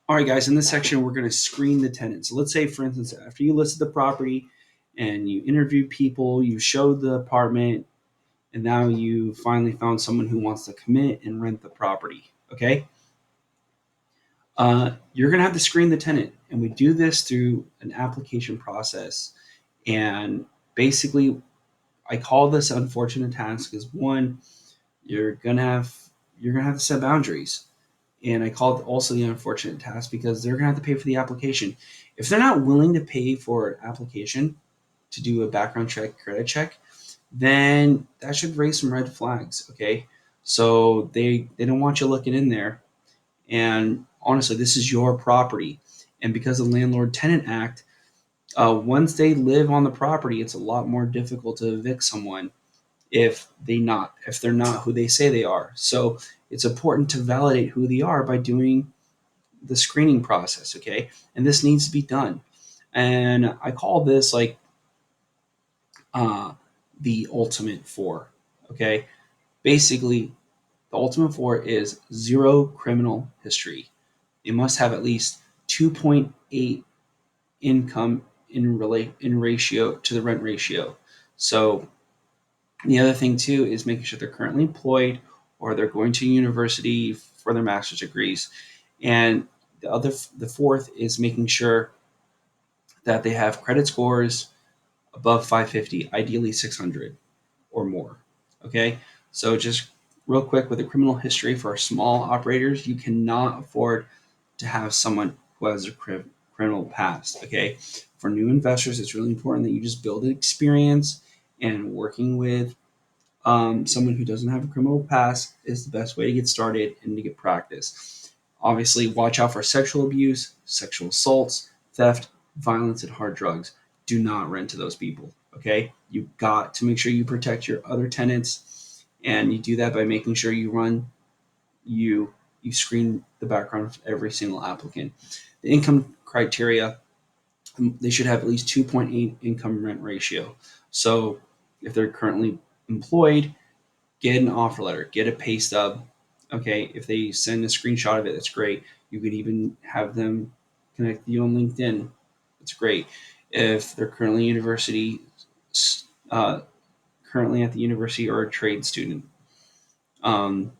All right, guys, in this section, we're going to screen the tenants. So let's say, for instance, after you listed the property and you interviewed people, you showed the apartment, and now you finally found someone who wants to commit and rent the property. Okay. You're going to have to screen the tenant. And we do this through an application process. And basically, I call this unfortunate task because one, you're gonna have you're gonna have to set boundaries. And I call it also the unfortunate task because they're gonna have to pay for the application. If they're not willing to pay for an application to do a background check, credit check, then that should raise some red flags. Okay, so they don't want you looking in there. And honestly, this is your property, and because of the Landlord Tenant Act, once they live on the property, it's a lot more difficult to evict someone if they're not who they say they are. So it's important to validate who they are by doing the screening process, okay? And this needs to be done. And I call this like uh, the ultimate four, okay? Basically, the ultimate four is zero criminal history. It must have at least 2.8 income in ratio to the rent ratio. So the other thing too is making sure they're currently employed or they're going to university for their master's degrees. And the fourth is making sure that they have credit scores above 550, ideally 600 or more. Okay, so just real quick with a criminal history for small operators, you cannot afford to have someone who has a criminal past. Okay, for new investors, it's really important that you just build an experience and working with someone who doesn't have a criminal past is the best way to get started and to get practice. Obviously, watch out for sexual abuse, sexual assaults, theft, violence, and hard drugs. Do not rent to those people. Okay, you've got to make sure you protect your other tenants, and you do that by making sure you you screen the background of every single applicant. The income criteria, they should have at least 2.8 income rent ratio. So if they're currently employed, get an offer letter, get a pay stub. Okay, if they send a screenshot of it, that's great. You could even have them connect you on LinkedIn. That's great. If they're uh, currently at the university or a trade student, um,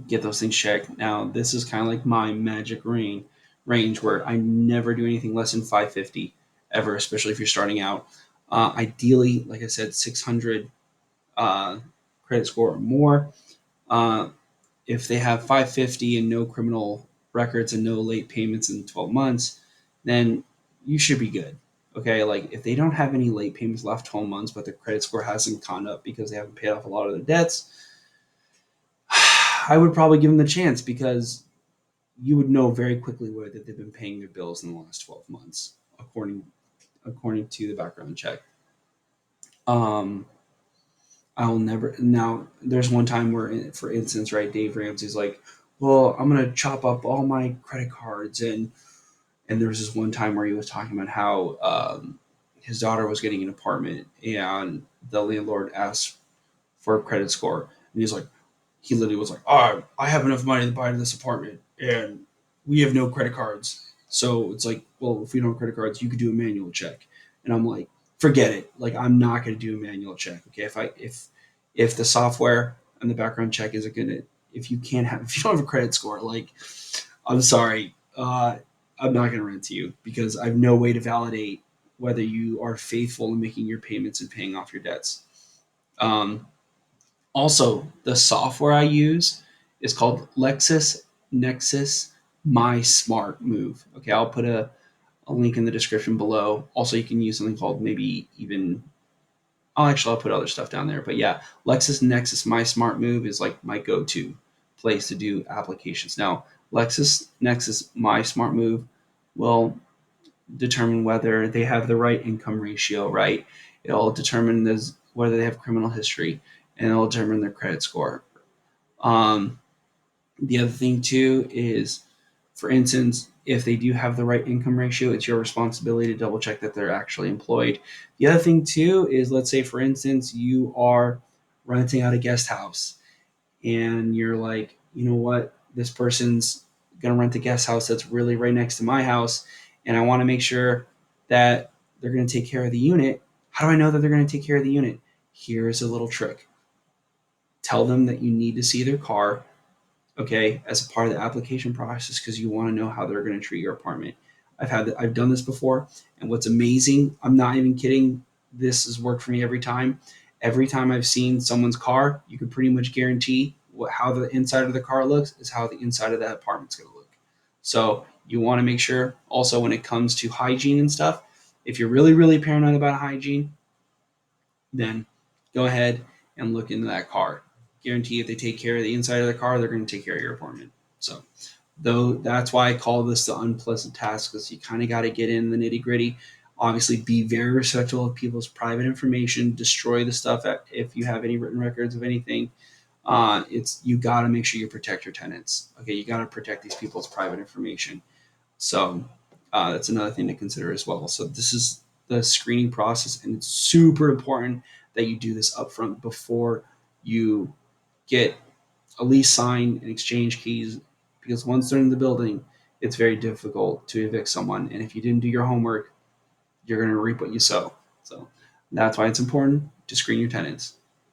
get those things checked. Now, this is kind of like my magic range where I never do anything less than 550 ever, especially if you're starting out. Ideally, like I said, 600 uh, credit score or more. Uh, if they have 550 and no criminal records and no late payments in 12 months, then you should be good. Okay, like if they don't have any late payments left 12 months, but their credit score hasn't gone up because they haven't paid off a lot of their debts, I would probably give them the chance because you would know very quickly whether they've been paying their bills in the last 12 months, according to the background check. Um, I'll never. Now, there's one time where, for instance, right, Dave Ramsey's like, "Well, I'm gonna chop up all my credit cards," and there was this one time where he was talking about how his daughter was getting an apartment, and the landlord asked for a credit score, and he's like, he literally was like, "Oh, I have enough money to buy this apartment, and we have no credit cards." So it's like, well, if we don't have credit cards, you could do a manual check. And I'm like, forget it. Like, I'm not going to do a manual check. Okay, if the software and the background check isn't going to, if you don't have a credit score, like, I'm sorry, I'm not going to rent to you because I have no way to validate whether you are faithful in making your payments and paying off your debts. Um, Also, the software I use is called LexisNexis My Smart Move. Okay, I'll put a link in the description below. Also, you can use something called maybe even. I'll put other stuff down there. But yeah, LexisNexis My Smart Move is like my go-to place to do applications. Now, LexisNexis My Smart Move will determine whether they have the right income ratio, right? It'll determine whether they have criminal history, and it'll determine their credit score. Um, the other thing too is, for instance, if they do have the right income ratio, it's your responsibility to double check that they're actually employed. The other thing too is, let's say, for instance, you are renting out a guest house and you're like, you know what, this person's going to rent a guest house that's really right next to my house, and I want to make sure that they're going to take care of the unit. How do I know that they're going to take care of the unit? Here's a little trick. Tell them that you need to see their car, okay, as a part of the application process because you want to know how they're going to treat your apartment. I've done this before, and what's amazing, I'm not even kidding. This has worked for me every time. Every time I've seen someone's car, you can pretty much guarantee how the inside of the car looks is how the inside of that apartment's going to look. So you want to make sure also when it comes to hygiene and stuff, if you're really really paranoid about hygiene, then go ahead and look into that car. Guarantee if they take care of the inside of the car, they're going to take care of your apartment. So, though that's why I call this the unpleasant task, because you kind of got to get in the nitty gritty. Obviously, be very respectful of people's private information. Destroy the stuff if you have any written records of anything. It's you got to make sure you protect your tenants. Okay, you got to protect these people's private information. So that's another thing to consider as well. So this is the screening process, and it's super important that you do this upfront before you get a lease signed and exchange keys, because once they're in the building, it's very difficult to evict someone. And if you didn't do your homework, you're going to reap what you sow. So that's why it's important to screen your tenants.